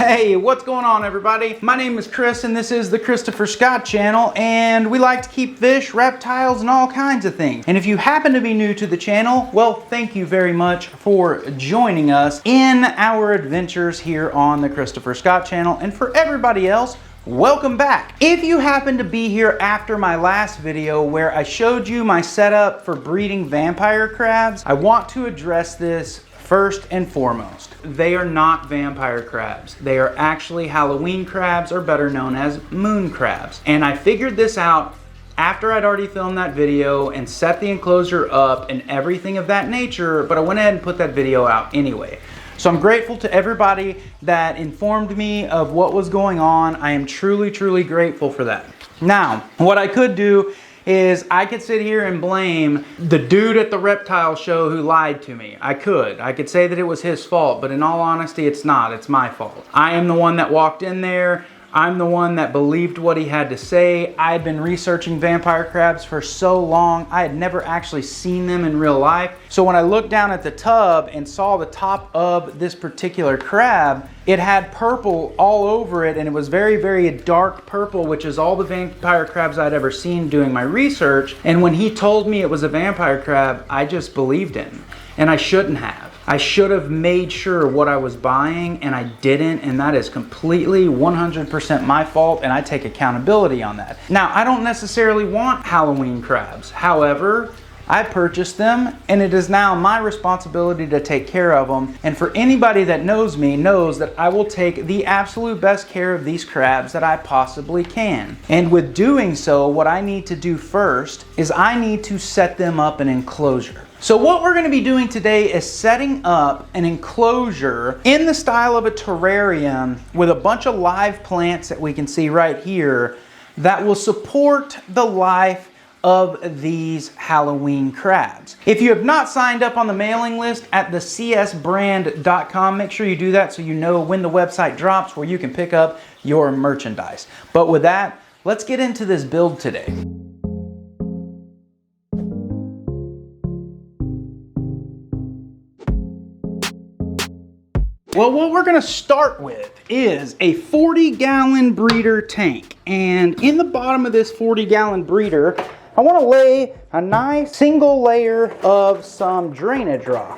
Hey, what's going on everybody? My name is Chris and this is the Christopher Scott channel, and we like to keep fish, reptiles, and all kinds of things. And if you happen to be new to the channel, well, thank you very much for joining us in our adventures here on the Christopher Scott channel. And for everybody else, welcome back. If you happen to be here after my last video where I showed you my setup for breeding vampire crabs, I want to address this first and foremost. They are not vampire crabs. They are actually Halloween crabs, or better known as moon crabs. And I figured this out after I'd already filmed that video and set the enclosure up and everything of that nature, but I went ahead and put that video out anyway. So I'm grateful to everybody that informed me of what was going on. I am truly, truly grateful for that. Now, what I could do is I could sit here and blame the dude at the reptile show who lied to me. I could say that it was his fault, but in all honesty, it's not. It's my fault. I am the one that walked in there. I'm the one that believed what he had to say. I had been researching vampire crabs for so long. I had never actually seen them in real life. So when I looked down at the tub and saw the top of this particular crab, it had purple all over it, and it was very, very dark purple, which is all the vampire crabs I'd ever seen doing my research. And when he told me it was a vampire crab, I just believed him. And I shouldn't have. I should have made sure what I was buying, and I didn't, and that is completely 100% my fault, and I take accountability on that. Now, I don't necessarily want Halloween crabs. However, I purchased them, and it is now my responsibility to take care of them. And for anybody that knows me knows that I will take the absolute best care of these crabs that I possibly can. And with doing so, what I need to do first is I need to set them up an enclosure. So what we're going to be doing today is setting up an enclosure in the style of a terrarium with a bunch of live plants that we can see right here that will support the life of these Halloween crabs. If you have not signed up on the mailing list at the csbrand.com, make sure you do that so you know when the website drops where you can pick up your merchandise. But with that, let's get into this build today. Well, what we're gonna start with is a 40-gallon breeder tank. And in the bottom of this 40-gallon breeder, I wanna lay a nice single layer of some drainage rock.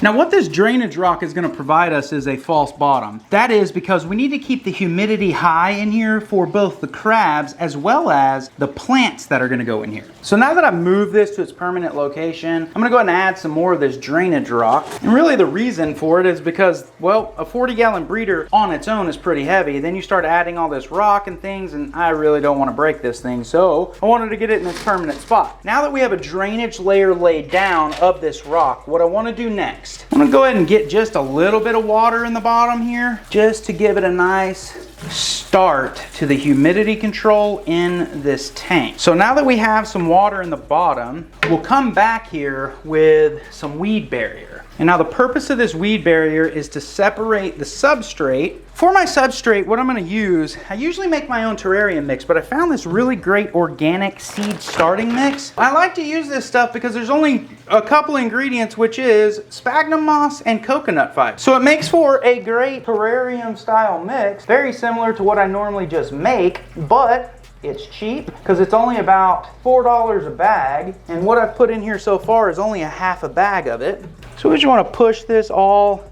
Now what this drainage rock is going to provide us is a false bottom. That is because we need to keep the humidity high in here for both the crabs as well as the plants that are going to go in here. So now that I've moved this to its permanent location, I'm going to go ahead and add some more of this drainage rock. And really the reason for it is because, well, a 40-gallon breeder on its own is pretty heavy. Then you start adding all this rock and things, and I really don't want to break this thing. So I wanted to get it in its permanent spot. Now that we have a drainage layer laid down of this rock, what I want to do next, I'm gonna go ahead and get just a little bit of water in the bottom here, just to give it a nice start to the humidity control in this tank. So now that we have some water in the bottom, we'll come back here with some weed barrier. And now the purpose of this weed barrier is to separate the substrate. For my substrate, what I'm going to use, I usually make my own terrarium mix, but I found this really great organic seed starting mix. I like to use this stuff because there's only a couple ingredients, which is sphagnum moss and coconut fiber. So it makes for a great terrarium style mix, very similar to what I normally just make, but it's cheap because it's only about $4 a bag. And what I've put in here so far is only a half a bag of it. So we just want to push this all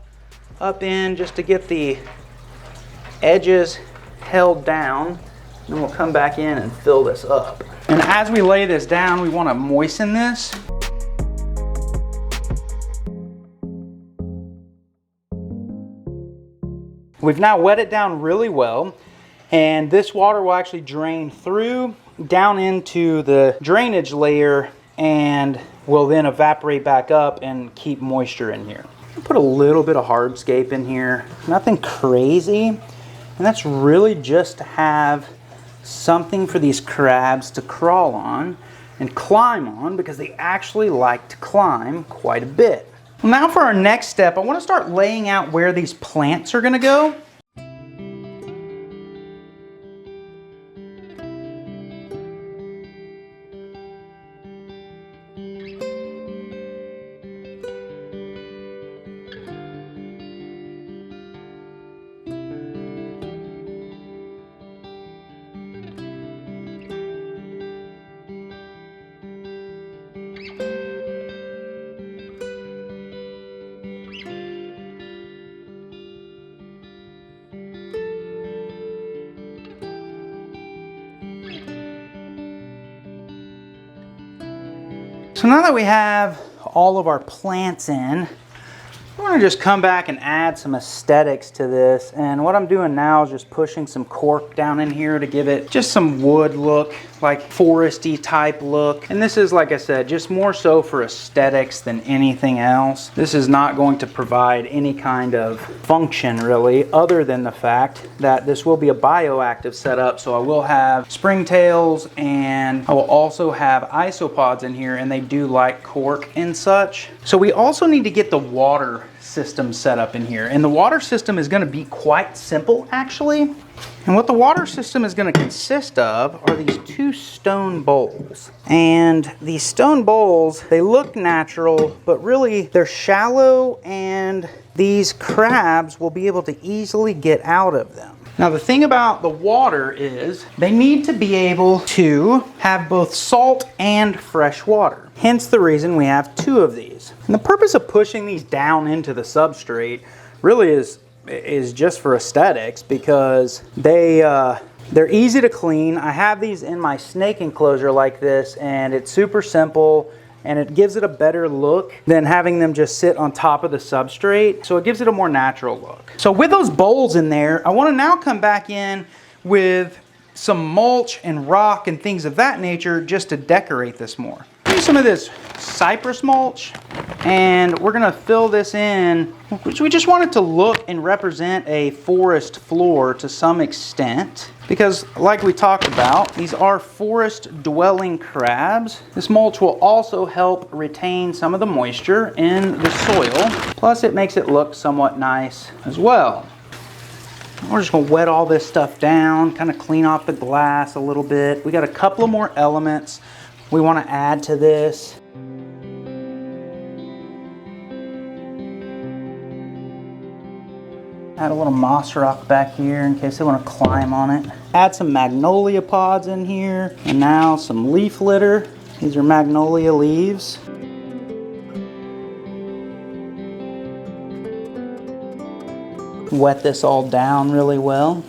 up in just to get the edges held down. Then we'll come back in and fill this up. And as we lay this down, we want to moisten this. We've now wet it down really well, and this water will actually drain through down into the drainage layer and will then evaporate back up and keep moisture in here. I'll put a little bit of hardscape in here, nothing crazy, and that's really just to have something for these crabs to crawl on and climb on, because they actually like to climb quite a bit. Now for our next step, I want to start laying out where these plants are going to go. So now that we have all of our plants in, we're gonna just come back and add some aesthetics to this. And what I'm doing now is just pushing some cork down in here to give it just some wood look, like foresty type look. And this is, like I said, just more so for aesthetics than anything else. This is not going to provide any kind of function really, other than the fact that this will be a bioactive setup. So I will have springtails, and I will also have isopods in here, and they do like cork and such. So we also need to get the water system set up in here, and the water system is going to be quite simple actually. And what the water system is going to consist of are these two stone bowls. And these stone bowls, they look natural, but really they're shallow, and these crabs will be able to easily get out of them. Now the thing about the water is they need to be able to have both salt and fresh water. Hence the reason we have two of these. And the purpose of pushing these down into the substrate really is just for aesthetics, because they're easy to clean. I have these in my snake enclosure like this, and it's super simple, and it gives it a better look than having them just sit on top of the substrate. So it gives it a more natural look. So with those bowls in there, I want to now come back in with some mulch and rock and things of that nature just to decorate this more. Use some of this cypress mulch, and we're gonna fill this in, which we just want it to look and represent a forest floor to some extent, because like we talked about, these are forest dwelling crabs. This mulch will also help retain some of the moisture in the soil, plus it makes it look somewhat nice as well. We're just gonna wet all this stuff down, kind of clean off the glass a little bit. We got a couple of more elements we want to add to this. Add a little moss rock back here in case they want to climb on it. Add some magnolia pods in here, and now some leaf litter. These are magnolia leaves. Wet this all down really well.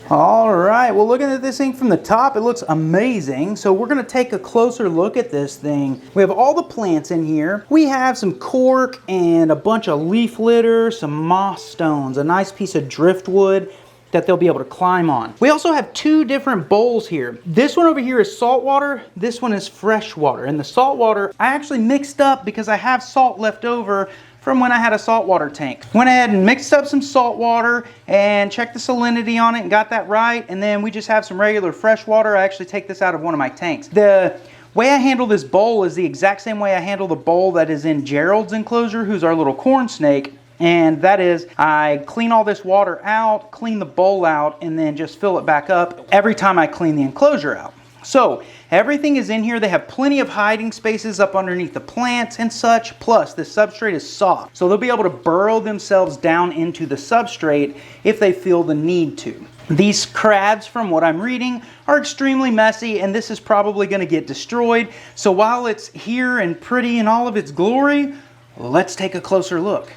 All right, well, looking at this thing from the top, it looks amazing. So we're gonna take a closer look at this thing. We have all the plants in here. We have some cork and a bunch of leaf litter, some moss stones, a nice piece of driftwood that they'll be able to climb on. We also have two different bowls here. This one over here is salt water, this one is fresh water. And the salt water I actually mixed up because I have salt left over from when I had a saltwater tank. Went ahead and mixed up some salt water and checked the salinity on it and got that right. And then we just have some regular fresh water. I actually take this out of one of my tanks. The way I handle this bowl is the exact same way I handle the bowl that is in Gerald's enclosure, who's our little corn snake. And that is, I clean all this water out, clean the bowl out, and then just fill it back up every time I clean the enclosure out. So everything is in here. They have plenty of hiding spaces up underneath the plants and such. Plus, this substrate is soft, so they'll be able to burrow themselves down into the substrate if they feel the need to. These crabs, from what I'm reading, are extremely messy, and this is probably going to get destroyed. So while it's here and pretty in all of its glory, let's take a closer look.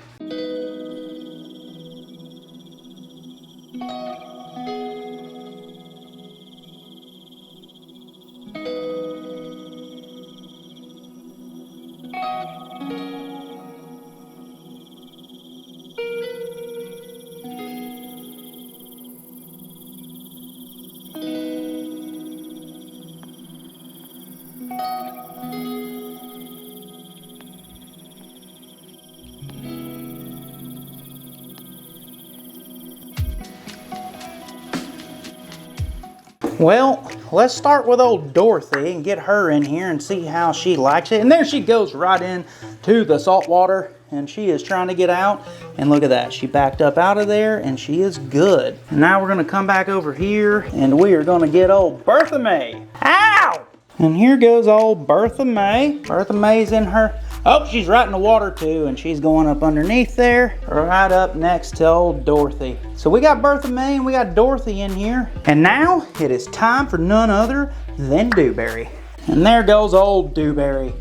Well, let's start with old Dorothy and get her in here and see how she likes it. And there she goes right in to the salt water, and she is trying to get out. And look at that, she backed up out of there and she is good. And now we're gonna come back over here and we are gonna get old Bertha May. Ow! And here goes old Bertha May. Bertha May's in her, oh, she's right in the water too, and she's going up underneath there, right up next to old Dorothy. So we got Bertha May and we got Dorothy in here. And now it is time for none other than Dewberry. And there goes old Dewberry.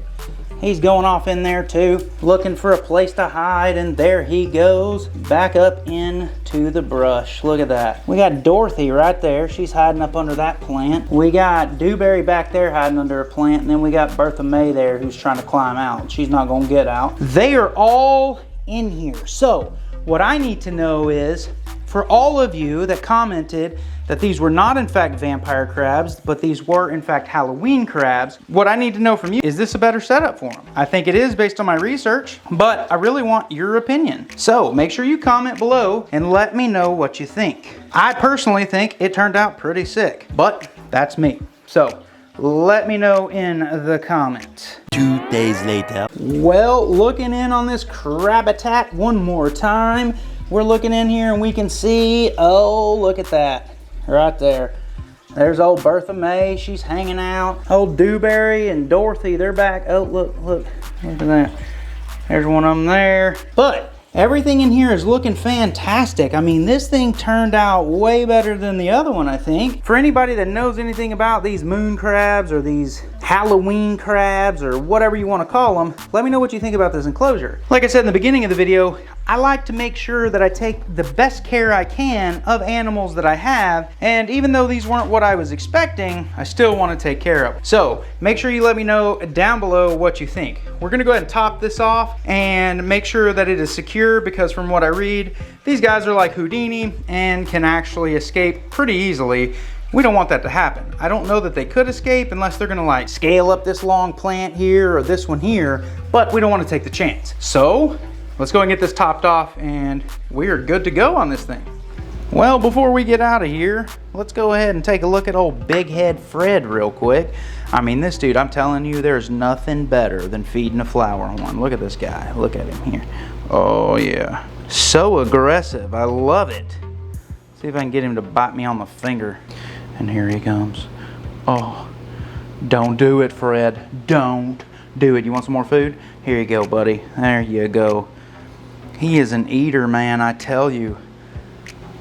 He's going off in there too, looking for a place to hide, and there he goes, back up into the brush. Look at that. We got Dorothy right there. She's hiding up under that plant. We got Dewberry back there hiding under a plant, and then we got Bertha May there who's trying to climb out. She's not gonna get out. They are all in here. So what I need to know is, for all of you that commented that these were not in fact vampire crabs, but these were in fact Halloween crabs, what I need to know from you, is this a better setup for them? I think it is based on my research, but I really want your opinion. So make sure you comment below and let me know what you think. I personally think it turned out pretty sick, but that's me. So let me know in the comments. 2 days later. Well, looking in on this crab-a-tat one more time, we're looking in here and we can see, oh, look at that. Right there. There's old Bertha May, she's hanging out. Old Dewberry and Dorothy, they're back. Oh, look at that. There's one of them there. But everything in here is looking fantastic. I mean, this thing turned out way better than the other one, I think. For anybody that knows anything about these moon crabs or these Halloween crabs or whatever you want to call them, let me know what you think about this enclosure. Like I said in the beginning of the video, I like to make sure that I take the best care I can of animals that I have, and even though these weren't what I was expecting, I still want to take care of them. So make sure you let me know down below what you think. We're gonna go ahead and top this off and make sure that it is secure, because from what I read, these guys are like Houdini and can actually escape pretty easily. We don't want that to happen. I don't know that they could escape unless they're gonna like scale up this long plant here or this one here, but we don't want to take the chance. So let's go and get this topped off and we are good to go on this thing. Well, before we get out of here, let's go ahead and take a look at old Big Head Fred real quick. I mean, this dude, I'm telling you, there's nothing better than feeding a flower horn. Look at this guy, look at him here. Oh yeah, so aggressive, I love it. See if I can get him to bite me on the finger. And here he comes. Oh, don't do it, Fred. Don't do it. You want some more food? Here you go, buddy. There you go. He is an eater, man, I tell you.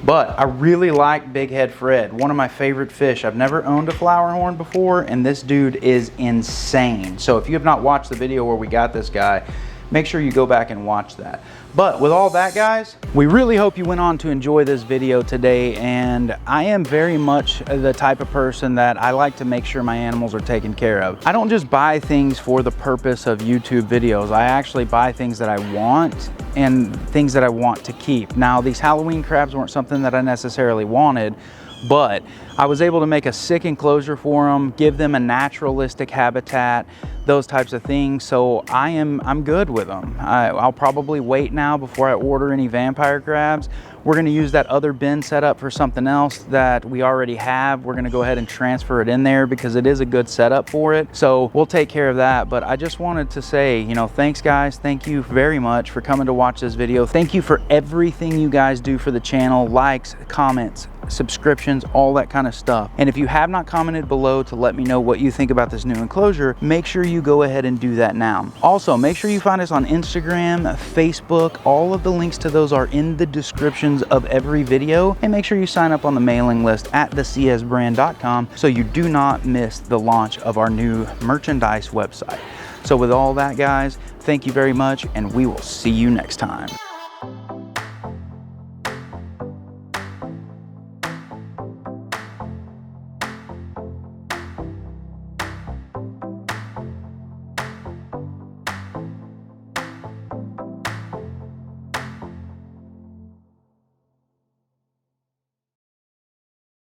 But I really like Big Head Fred. One of my favorite fish. I've never owned a flower horn before, and this dude is insane. So if you have not watched the video where we got this guy, make sure you go back and watch that. But with all that, guys, we really hope you went on to enjoy this video today, and I am very much the type of person that I like to make sure my animals are taken care of. I don't just buy things for the purpose of YouTube videos. I actually buy things that I want and things that I want to keep. Now, these Halloween crabs weren't something that I necessarily wanted, but I was able to make a sick enclosure for them, give them a naturalistic habitat, those types of things. So I'm good with them. I'll probably wait now before I order any vampire crabs. We're gonna use that other bin setup for something else that we already have. We're gonna go ahead and transfer it in there because it is a good setup for it. So we'll take care of that. But I just wanted to say, you know, thanks guys. Thank you very much for coming to watch this video. Thank you for everything you guys do for the channel, likes, comments, subscriptions, all that kind of stuff. And if you have not commented below to let me know what you think about this new enclosure, make sure you go ahead and do that now. Also, make sure you find us on Instagram, Facebook. All of the links to those are in the descriptions of every video. And make sure you sign up on the mailing list at thecsbrand.com so you do not miss the launch of our new merchandise website. So with all that, guys, thank you very much, and we will see you next time.